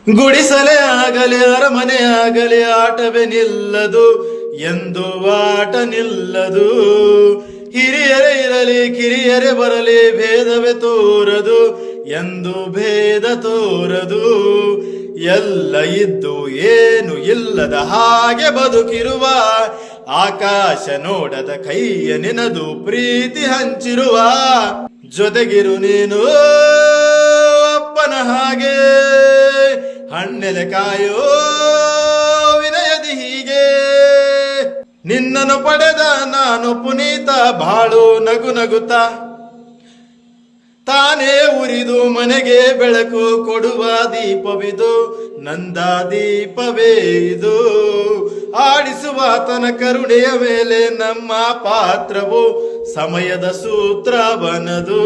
ಗುಡಿಸಲೇ ಆಗಲಿ ಅರಮನೆ ಆಗಲಿ ಆಟವೇ ನಿಲ್ಲದು, ಎಂದು ಆಟ ನಿಲ್ಲದು. ಹಿರಿಯರೇ ಇರಲಿ ಕಿರಿಯರೇ ಬರಲಿ ಭೇದವೇ ತೋರದು, ಎಂದು ಭೇದ ತೋರದು. ಎಲ್ಲ ಇದ್ದು ಏನು ಇಲ್ಲದ ಹಾಗೆ ಬದುಕಿರುವ, ಆಕಾಶ ನೋಡದ ಕೈಯ ನಿನದು ಪ್ರೀತಿ ಹಂಚಿರುವ. ಜೊತೆಗಿರು ನೀನು ಅಪ್ಪನ ಹಾಗೆ, ಹಣ್ಣೆಲೆ ಕಾಯೋ ವಿನಯದಿ ಹೀಗೆ. ನಿನ್ನನ್ನು ಪಡೆದ ನಾನು ಪುನೀತ, ಬಾಳು ನಗು ನಗುತ್ತ ತಾನೇ ಉರಿದು ಮನೆಗೆ ಬೆಳಕು ಕೊಡುವ ದೀಪವಿದು, ನಂದ ದೀಪವೇ ಇದು. ಆಡಿಸುವ ತನ ಕರುಣೆಯ ಮೇಲೆ ನಮ್ಮ ಪಾತ್ರವು, ಸಮಯದ ಸೂತ್ರವನದು.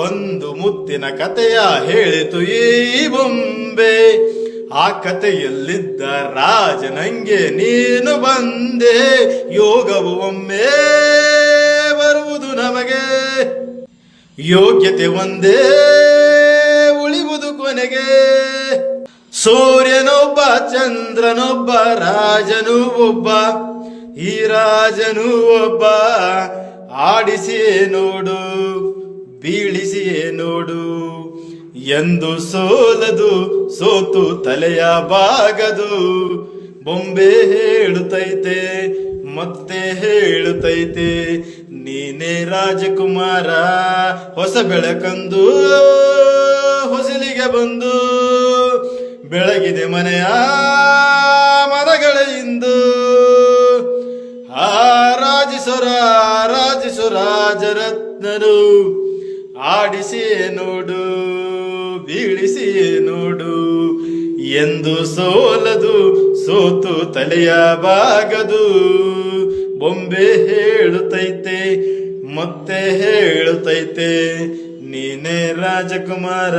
ಒಂದು ಮುತ್ತಿನ ಕಥೆಯ ಹೇಳಿತು ಈ ಬೊಂಬೆ, ಆ ಕಥೆಯಲ್ಲಿದ್ದ ರಾಜನಂಗೆ ನೀನು ಬಂದೆ. ಯೋಗವು ಒಮ್ಮೆ ಬರುವುದು ನಮಗೆ, ಯೋಗ್ಯತೆ ಒಂದೇ ಉಳಿವುದು ಕೊನೆಗೆ. ಸೂರ್ಯನೊಬ್ಬ ಚಂದ್ರನೊಬ್ಬ ರಾಜನು ಒಬ್ಬ, ಈ ರಾಜನು ಒಬ್ಬ. ಆಡಿಸಿಯೇ ನೋಡು ಬೀಳಿಸಿಯೇ ನೋಡು, ಎಂದು ಸೋಲದು ಸೋತು ತಲೆಯ ಬಾಗದು. ಬೊಂಬೆ ಹೇಳುತ್ತೈತೆ ಮತ್ತೆ ಹೇಳುತ್ತೈತೆ, ನೀನೇ ರಾಜಕುಮಾರ ಹೊಸ ಬೆಳಕಂದು ಹೊಸಲಿಗೆ ಬಂದು. ಬೆಳಗಿದೆ ಮನೆಯ ಮರಗಳ ಇಂದು, ರಾಜಿಸು ರಾಜರತ್ನರು. ಆಡಿಸಿಯೇ ನೋಡು ಬೀಳಿಸಿಯೇ ನೋಡು, ಎಂದು ಸೋಲದು ಸೋತು ತಲೆಯ ಬಾಗದು. ಬೊಂಬೆ ಹೇಳುತ್ತೈತೆ ಮತ್ತೆ ಹೇಳುತ್ತೈತೆ, ನೀನೇ ರಾಜಕುಮಾರ.